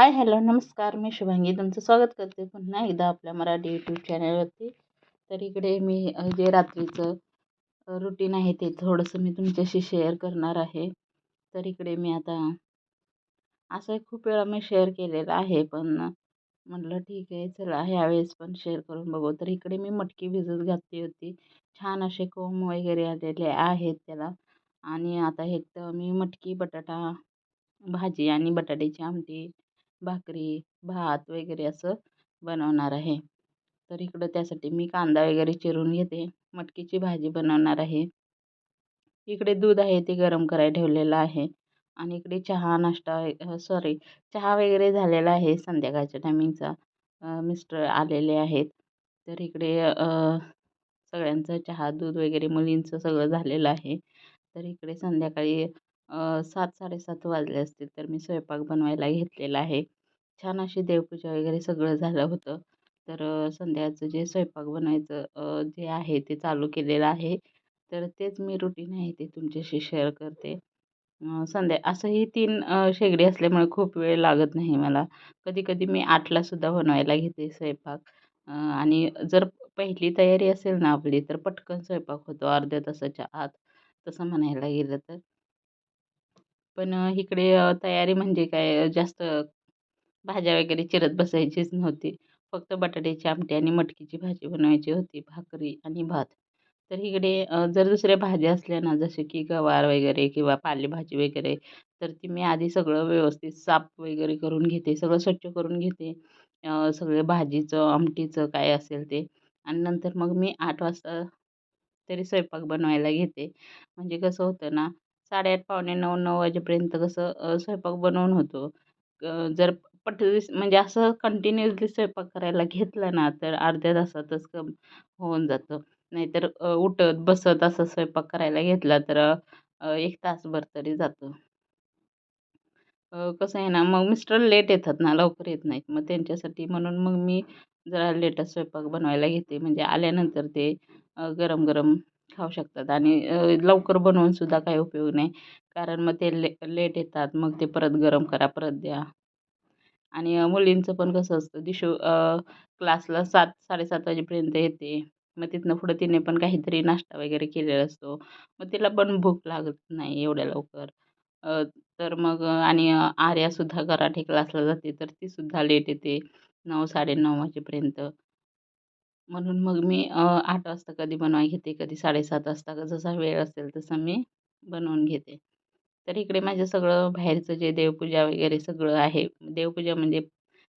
Hi hello नमस्कार. मी शुभांगी तुमचं स्वागत करते पुन्हा एकदा आपल्या मराठी यूट्यूब चॅनलवरती. तर इकडे मी जे रात्रीचं रुटीन आहे ते थोडंसं मी तुमच्याशी शेअर करणार आहे. तर इकडे मी आता असं खूप वेळा मी शेअर केलेलं आहे, पण म्हटलं ठीक आहे चला ह्यावेळेस पण शेअर करून बघू. तर इकडे मी मटकी भिजत घातली होती. छान असे कोंब वगैरे आलेले आहेत त्याला. आणि आता हे तर मी मटकी बटाटा भाजी आणि बटाट्याची आमटी, भाकरी, भात वगैरे असं बनवणार आहे. तर इकडं त्यासाठी मी कांदा वगैरे चिरून घेते. मटकीची भाजी बनवणार आहे. इकडे दूध आहे ते गरम करायला ठेवलेलं आहे. आणि इकडे चहा नाश्ता सॉरी चहा वगैरे झालेला आहे संध्याकाळच्या टायमिंगचा. मिस्टर आलेले आहेत. तर इकडे सगळ्यांचं चहा, दूध वगैरे मुलींचं सगळं झालेलं आहे. तर इकडे संध्याकाळी 7:00-7:30 वाजले असतील, तर मी स्वयंपाक बनवायला घेतलेला आहे. छान अशी देवपूजा वगैरे सगळं झालं होतं. तर संध्याचं जे स्वयंपाक बनायचं जे आहे ते चालू केलेलं आहे. तर तेच मी रुटीन आहे ते तुमच्याशी शेअर करते. असंही 3 शेगडी असल्यामुळे खूप वेळ लागत नाही मला. कधी-कधी मी 8:00ला सुद्धा बनवायला घेते स्वयंपाक. आणि जर पहिली तयारी असेल ना आपली, तर पटकन स्वयंपाक होतो अर्ध्या तासाच्या आत, तसं म्हणायला गेलं तर. पण इकडे तयारी म्हणजे काय जास्त भाज्या वगैरे चिरत बसायचीच नव्हती. फक्त बटाट्याची आमटी आणि मटकीची भाजी बनवायची होती, भाकरी आणि भात. तर इकडे जर दुसऱ्या भाज्या असल्या ना, जसे की गवार वगैरे किंवा पालेभाजी वगैरे, तर ती मी आधी सगळं व्यवस्थित साफ वगैरे करून घेते. सगळं स्वच्छ करून घेते. सगळं भाजीचं, आमटीचं काय असेल ते. आणि नंतर मग मी 8 वाजता तरी स्वयंपाक बनवायला घेते. म्हणजे कसं होतं ना, 8:30 पावणे 9, 9 वाजेपर्यंत कसं स्वयंपाक बनवून होतो. जर म्हणजे असं कंटिन्युअसली स्वयंपाक करायला घेतला ना, तर अर्ध्या तासातच होऊन जातं. नाहीतर उठत, बसत असं स्वयंपाक करायला घेतला तर 1 तासभर तरी जातं. कसं आहे ना, मग मिस्टर लेट येतात ना, लवकर येत नाहीत. मग त्यांच्यासाठी म्हणून मग मी जरा लेटच स्वयंपाक बनवायला घेते. म्हणजे आल्यानंतर ते गरम-गरम खाऊ शकतात. आणि लवकर बनवून सुद्धा काही उपयोग नाही. कारण मग ते लेट येतात. मग ते परत गरम करा, परत द्या. आणि मुलींचं पण कसं असतं, क्लासला 7:00-7:30 वाजेपर्यंत येते. मग तिथनं पुढं तिने पण काहीतरी नाश्ता वगैरे केलेला असतो. मग तिला पण भूक लागत नाही एवढ्या लवकर. अ, तर मग आणि आर्यासुद्धा कराटे क्लासला जाते, तर तीसुद्धा लेट येते 9-9:30 वाजेपर्यंत. म्हणून मग मी 8 वाजता कधी बनवायला घेते, कधी 7:30 वाजता जसा वेळ असेल तसं मी बनवून घेते. तर इकडे माझं सगळं बाहेरचं जे देवपूजा वगैरे सगळं आहे. देवपूजा म्हणजे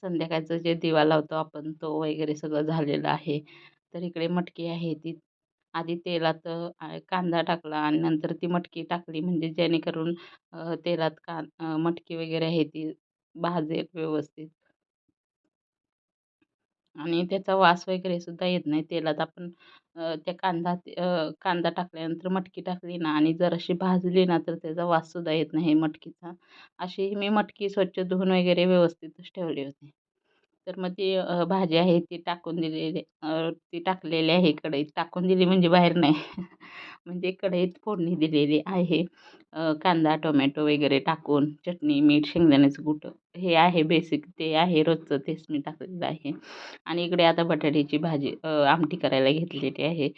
संध्याकाळचं जे दिवा लावतो आपण तो वगैरे सगळं झालेलं आहे. तर इकडे मटकी आहे ती आधी तेलात कांदा टाकला आणि नंतर ती मटकी टाकली, म्हणजे जेणेकरून तेलात मटकी वगैरे आहे ती भाजेल व्यवस्थित. आणि त्याचा वास वगैरे सुद्धा येत नाही. तेलात आपण त्या कांदा टाकल्यानंतर मटकी टाकली ना आणि जराशी भाजली ना, तर त्याचा वाससुद्धा येत नाही मटकीचा. अशी मी मटकी स्वच्छ धुवून वगैरे व्यवस्थितच ठेवली होती. तर मग ती भाजी आहे ती टाकून दिलेली, ती टाकलेली आहे कढईत. टाकून दिली म्हणजे बाहेर नाही. म्हणजे कढईत फोडणी दिलेली आहे. कांदा, टोमॅटो वगैरे टाकून चटणी, मीठ, शेंगदाण्याचं कूट हे आहे बेसिक. ते आहे रोजचं, तेच मी टाकलेलं आहे. आणि इकडे आता बटाट्याची भाजी आमटी करायला घेतलेली आहे.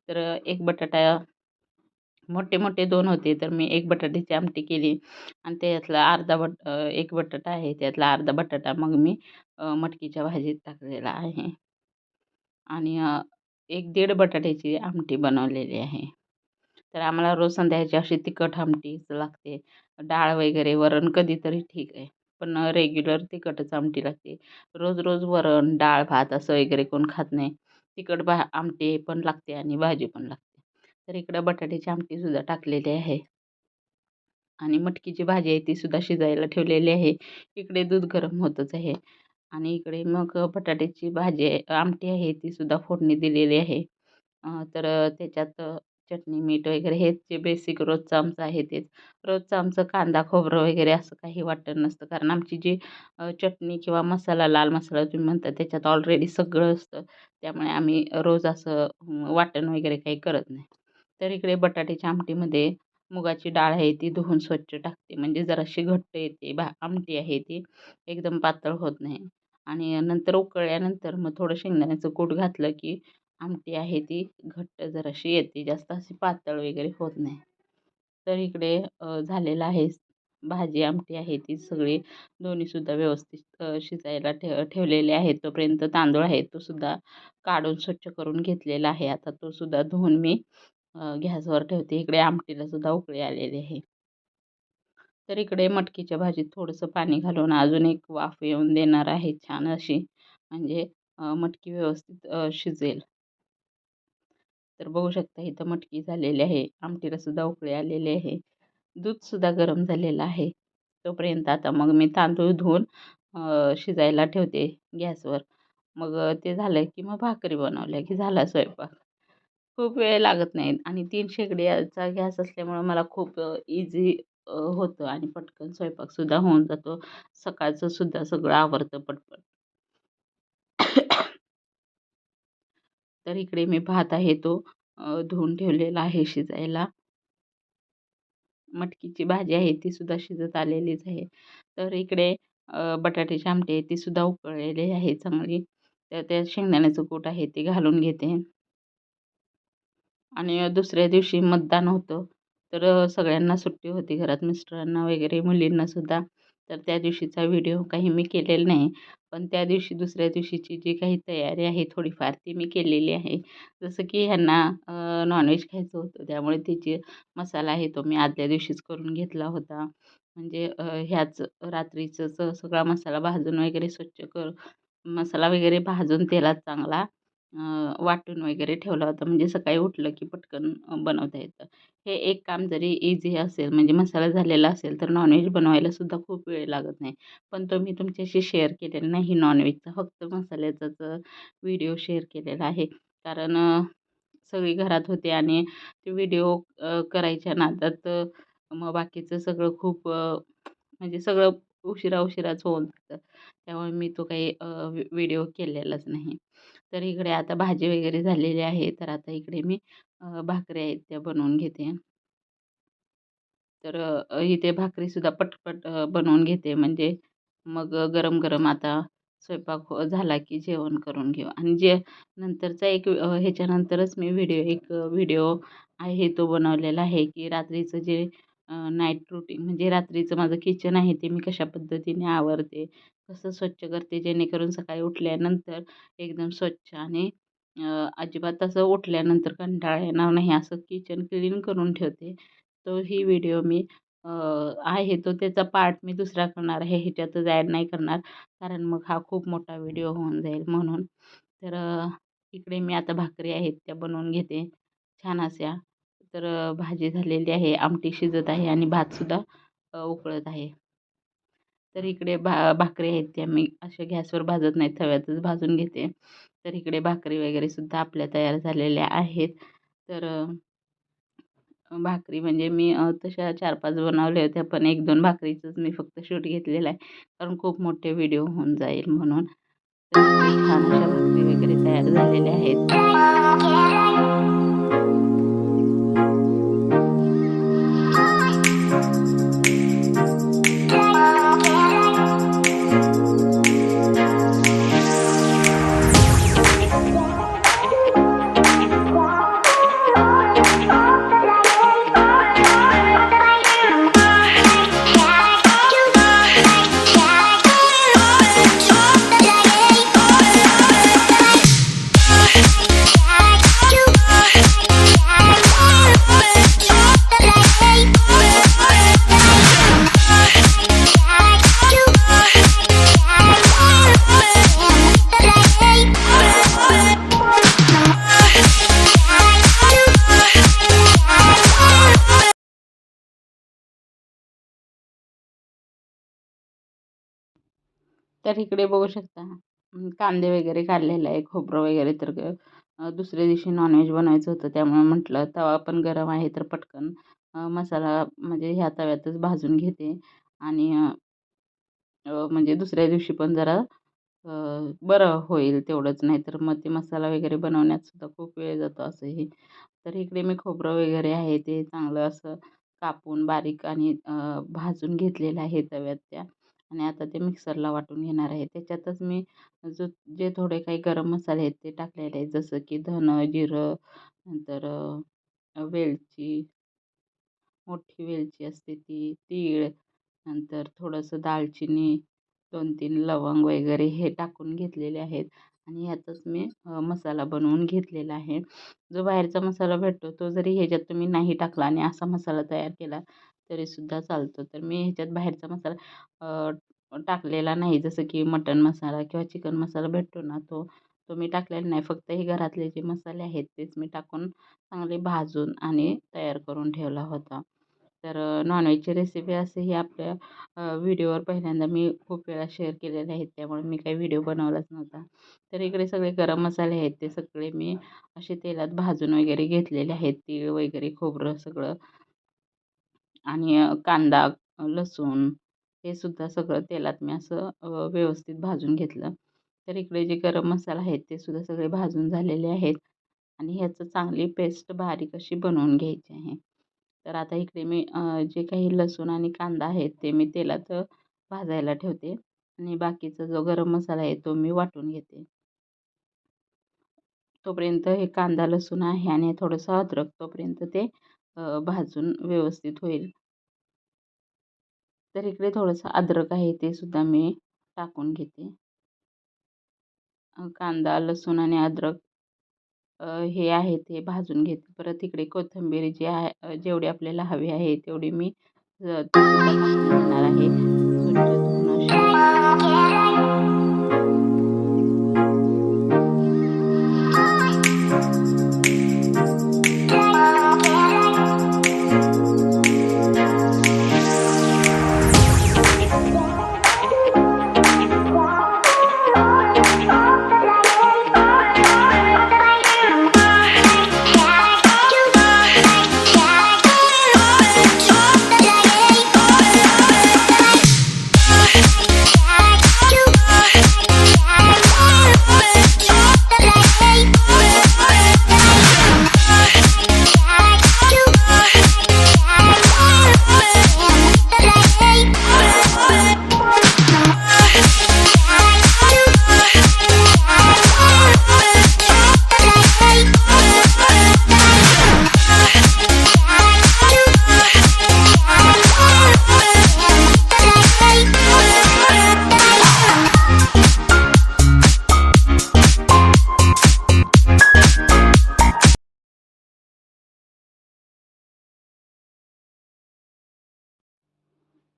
तर एक बटाटा मोठे-मोठे 2 होते, तर मी एक बटाट्याची आमटी केली आणि त्यातला एक बटाटा आहे, त्यातला अर्धा बटाटा मग मी मटकीच्या भाजीत टाकलेला आहे. आणि 1-1.5 बटाट्याची आमटी बनवलेली आहे. तर आम्हाला रोज संध्याकाळची अशी तिखट आमटीच लागते. डाळ वगैरे, वरण कधीतरी ठीक आहे. पण रेग्युलर तिखटच आमटी लागते. रोज-रोज वरण, डाळ, भात असं वगैरे कोण खात नाही. तिखट आमटी पण लागते आणि भाजी पण लागते. तर इकडं बटाट्याची आमटीसुद्धा टाकलेली आहे. आणि मटकीची भाजी आहे तीसुद्धा शिजायला ठेवलेली आहे. इकडे दूध गरम होतच आहे. आणि इकडे मग बटाट्याची भाजी आहे, आमटी आहे तीसुद्धा फोडणी दिलेली आहे. तर त्याच्यात चटणी, मीठ वगैरे हेच जे बेसिक रोजचं आमचं आहे तेच. रोजचं आमचं कांदा, खोबरं वगैरे असं काही वाटण नसतं. कारण आमची जी चटणी किंवा मसाला, लाल मसाला तुम्ही म्हणता त्याच्यात ऑलरेडी सगळं असतं. त्यामुळे आम्ही रोज असं वाटण वगैरे काही करत नाही. तर इकडे बटाट्याच्या आमटीमध्ये मुगाची डाळ आहे ती धुवून स्वच्छ टाकते, म्हणजे जराशी घट्ट येते. आमटी आहे ती एकदम पातळ होत नाही. आणि नंतर उकळल्यानंतर मग थोडं शेंगदाण्याचं कूट घातलं की आमटी आहे ती घट्ट जराशी येते, जास्त अशी पातळ वगैरे होत नाही. तर इकडे झालेलं आहे. भाजी आमटी आहे ती सगळी दोन्हीसुद्धा व्यवस्थित शिजायला ठेवलेले आहेत. तोपर्यंत तांदूळ आहे तो सुद्धा काढून स्वच्छ करून घेतलेला आहे. आता तो सुद्धा धुवून मी गॅसवर ठेवते. इकडे आमटीला सुद्धा उकळी आलेली आहे. तर इकडे मटकीच्या भाजीत थोडंसं पाणी घालून अजून एक वाफ येऊन देणार आहे छान अशी, म्हणजे मटकी व्यवस्थित शिजेल. तर बघू शकता इथं मटकी झालेली आहे. आमटीला सुद्धा उकळी आलेली आहे. दूधसुद्धा गरम झालेलं आहे. तोपर्यंत आता मग मी तांदूळ धुवून शिजायला ठेवते गॅसवर. मग ते झालं की मग भाकरी बनवल्या की झाला स्वयंपाक. खूप वेळ लागत नाही आणि 3 शेगडीचा गॅस असल्यामुळं मला खूप इझी होतं आणि पटकन स्वयंपाकसुद्धा होऊन जातो. सकाळचं सुद्धा सगळं आवरतं पटपट. तर इकडे मी भात आहे तो धुवून ठेवलेला आहे शिजायला. मटकीची भाजी आहे ती सुद्धा शिजत आलेलीच आहे. तर इकडे बटाट्याची आमटी आहे ती सुद्धा उकळलेली आहे चांगली. तर त्यात शेंगदाण्याचं कूट आहे ते घालून घेते. आणि दुसऱ्या दिवशी मतदान होतं. तर सगळ्यांना सुट्टी होती घरात, मिस्टरांना वगैरे, मुलींनासुद्धा. तर त्या दिवशीचा व्हिडिओ काही मी केलेला नाही. पण त्या दिवशी दुसऱ्या दिवशीची जी काही तयारी आहे थोडीफार ती मी केलेली आहे. जसं की ह्यांना नॉनव्हेज खायचं होतं, त्यामुळे त्याची मसाला आहे तो मी आदल्या दिवशीच करून घेतला होता. म्हणजे ह्याच रात्रीचंच सगळा मसाला भाजून वगैरे स्वच्छ मसाला वगैरे भाजून तेलात चांगला वाटून वगैरे ठेवला होता, म्हणजे सकाळी उठलं की पटकन बनवता येतं. हे एक काम जरी इझी असेल, म्हणजे मसाला झालेला असेल, तर नॉनव्हेज बनवायला सुद्धा खूप वेळ लागत नाही. पण तो मी तुमच्याशी शेअर केलेला नाही नॉनव्हेजचा, फक्त मसाल्याचाच व्हिडिओ शेअर केलेला आहे. कारण सगळी घरात होते आणि ते व्हिडिओ करायच्या नादात मग बाकीचं सगळं खूप म्हणजे सगळं उशिराच होऊन जातं. त्यामुळे मी तो काही व्हिडिओ केलेलाच नाही. तर इकडे आता भाजी वगैरे झालेली आहे. तर आता इकडे मी भाकऱ्या आहेत त्या बनवून घेते. तर इथे भाकरीसुद्धा पटपट बनवून घेते, म्हणजे मग गरम-गरम आता स्वयंपाक झाला की जेवण करून घेऊ. आणि नंतरचा एक ह्याच्यानंतरच मी एक व्हिडिओ आहे तो बनवलेला आहे, की रात्रीचं जे नाईट रूटीन, म्हणजे रात्रीचं माझं किचन आहे ते मी कशा पद्धतीने आवरते, कसं स्वच्छ करते, जेणेकरून सकाळी उठल्यानंतर एकदम स्वच्छ आणि अजिबात असं उठल्यानंतर कंटाळा येणार नाही असं किचन क्लीन करून ठेवते. तो ही व्हिडिओ मी आहे तो त्याचा पार्ट मी दुसरा करणार आहे. ह्याच्यातच ॲड नाही करणार, कारण मग हा खूप मोठा व्हिडिओ होऊन जाईल म्हणून. तर इकडे मी आता भाकरी आहेत त्या बनवून घेते छान अशा. तर भाजी झालेली आहे, आमटी शिजत आहे आणि भातसुद्धा उकळत आहे. तर इकडे भाकरी आहेत त्या मी अशा गॅसवर भाजत नाही, तव्यातच भाजून घेते. तर इकडे भाकरी वगैरे सुद्धा आपल्या तयार झालेल्या आहेत. तर भाकरी म्हणजे मी तशा 4-5 बनवल्या होत्या, पण 1-2 भाकरीचंच मी फक्त शूट घेतलेला आहे. कारण खूप मोठे व्हिडिओ होऊन जाईल म्हणून. तर इकडे छान अशा भाकरी वगैरे तयार झालेल्या आहेत. तर इकडे बघू शकता कांदे वगैरे काढलेले आहे, खोबरं वगैरे. तर दुसऱ्या दिवशी नॉनव्हेज बनवायचं होतं, त्यामुळे म्हटलं तवा पण गरम आहे तर पटकन मसाला म्हणजे ह्या तव्यातच भाजून घेते. आणि म्हणजे दुसऱ्या दिवशी पण जरा अ, बरं होईल तेवढंच, नाही तर मग ते मसाला वगैरे बनवण्यात सुद्धा खूप वेळ जातो असंही. तर इकडे मी खोबरं वगैरे आहे ते चांगलं असं कापून बारीक आणि भाजून घेतलेल्या आहे तव्यात त्या. आणि आता ते मिक्सरला वाटून घेणार आहे. त्याच्यातच मी जो जे थोडे काही गरम मसाले आहेत ते टाकलेले आहेत, जसं की धनं, जिरं, नंतर वेलची, मोठी वेलची असते ती, तीळ, नंतर थोडंसं दालचिनी, 2-3 लवंग वगैरे हे टाकून घेतलेले आहेत. आणि ह्यातच मी मसाला बनवून घेतलेला आहे. जो बाहेरचा मसाला भेटतो तो जरी ह्याच्यात तुम्ही नाही टाकला आणि असा मसाला तयार केला तरीसुद्धा चालतो. तर मी ह्याच्यात बाहेरचा मसाला टाकलेला नाही, जसं की मटण मसाला किंवा चिकन मसाला भेटतो ना, तो मी टाकलेला नाही. फक्त हे घरातले जे मसाले आहेत तेच मी टाकून चांगले भाजून आणि तयार करून ठेवला होता. तर नॉनव्हेजची रेसिपी असेही आपल्या व्हिडिओवर पहिल्यांदा मी खूप वेळा शेअर केलेले आहेत, त्यामुळे मी काही व्हिडिओ बनवलाच नव्हता. तर इकडे सगळे गरम मसाले आहेत ते सगळे मी असे तेलात भाजून वगैरे घेतलेले आहेत. तीळ वगैरे, खोबरं सगळं आणि कांदा, लसूण हे सुद्धा सगळं तेलात मी असं व्यवस्थित भाजून घेतलं. तर इकडे जे गरम मसाला आहेत ते सुद्धा सगळे भाजून झालेले आहेत आणि ह्याचं चांगली पेस्ट बारीक अशी बनवून घ्यायची आहे. तर आता इकडे मी जे काही लसूण आणि कांदा आहे ते मी तेलात भाजायला ठेवते आणि बाकीचा जो गरम मसाला आहे तो मी वाटून घेते. तोपर्यंत हे कांदा, लसूण आहे आणि थोडंसं अद्रक तोपर्यंत ते भाजून व्यवस्थित होईल. तर इकडे थोडंसं अद्रक आहे ते सुद्धा मी टाकून घेते. कांदा, लसूण आणि अद्रक हे आहे ते भाजून घेते. परत इकडे कोथिंबीर जी आहे जेवढी आपल्याला हवी आहे तेवढी मी ती सुद्धा टाकून घेणार आहे. स्वच्छ धुवून अशी.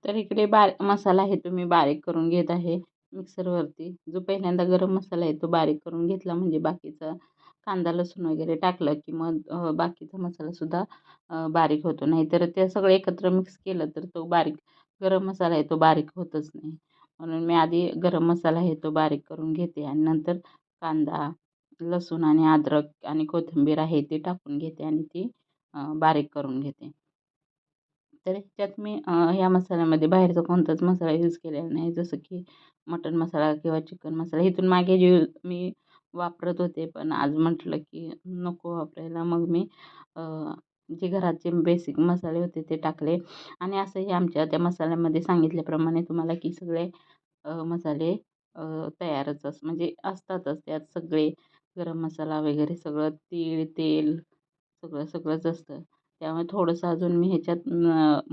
तर इकडे मसाला आहे तो मी बारीक करून घेत आहे मिक्सरवरती. जो पहिल्यांदा गरम मसाला आहे तो बारीक करून घेतला म्हणजे बाकीचा कांदा, लसूण वगैरे टाकलं की मग बाकीचा मसालासुद्धा बारीक होतो. नाहीतर ते सगळं एकत्र मिक्स केलं तर तो बारीक गरम मसाला आहे तो बारीक होतच नाही. म्हणून मी आधी गरम मसाला आहे तो बारीक करून घेते आणि नंतर कांदा, लसूण आणि अद्रक आणि कोथिंबीर आहे ती टाकून घेते आणि ती बारीक करून घेते. तर ह्याच्यात मी ह्या मसाल्यामध्ये बाहेरचा कोणताच मसाला यूज केलेला नाही, जसं की मटण मसाला किंवा चिकन मसाला. इथून मागे जे मी वापरत होते, पण आज म्हटलं की नको वापरायला. मग मी अ, जे घराचे बेसिक मसाले होते ते टाकले आणि असंही आमच्या त्या मसाल्यामध्ये सांगितल्याप्रमाणे तुम्हाला की सगळे मसाले तयारच म्हणजे असतातच त्यात सगळे. गरम मसाला वगैरे सगळं, तीळ, तेल सगळं सगळंच असतं. त्यामुळे थोडंसं अजून मी ह्याच्यात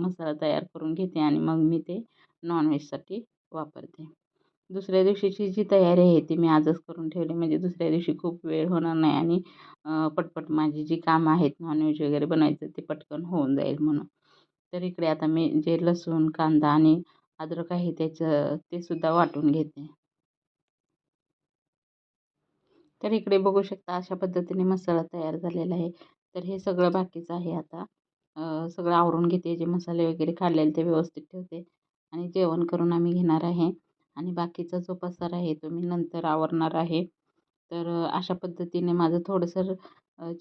मसाला तयार करून घेते आणि मग मी ते नॉनव्हेजसाठी वापरते. दुसऱ्या दिवशीची जी तयारी आहे ती मी आजच करून ठेवली, म्हणजे दुसऱ्या दिवशी खूप वेळ होणार नाही आणि पटपट माझी जी कामं आहेत नॉनव्हेज वगैरे बनायचं ते पटकन होऊन जाईल म्हणून. तर इकडे आता मी जे लसूण, कांदा आणि अद्रक आहे त्याचं ते सुद्धा वाटून घेते. तर इकडे बघू शकता अशा पद्धतीने मसाला तयार झालेला आहे. तर हे सगळं बाकीचं आहे आता. सगळं आवरून घेते. जे मसाले वगैरे काढलेले ते व्यवस्थित ठेवते आणि जेवण करून आम्ही घेणार आहे आणि बाकीचा जो पसारा आहे तो मी नंतर आवरणार आहे. तर अशा पद्धतीने माझं थोडंसं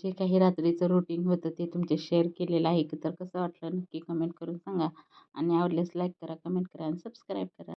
जे काही रात्रीचं रुटीन होतं ते तुमच्याशी शेअर केलेलं आहे. तर कसं वाटलं नक्की कमेंट करून सांगा आणि आवडल्यास लाईक करा, कमेंट करा आणि सबस्क्राईब करा.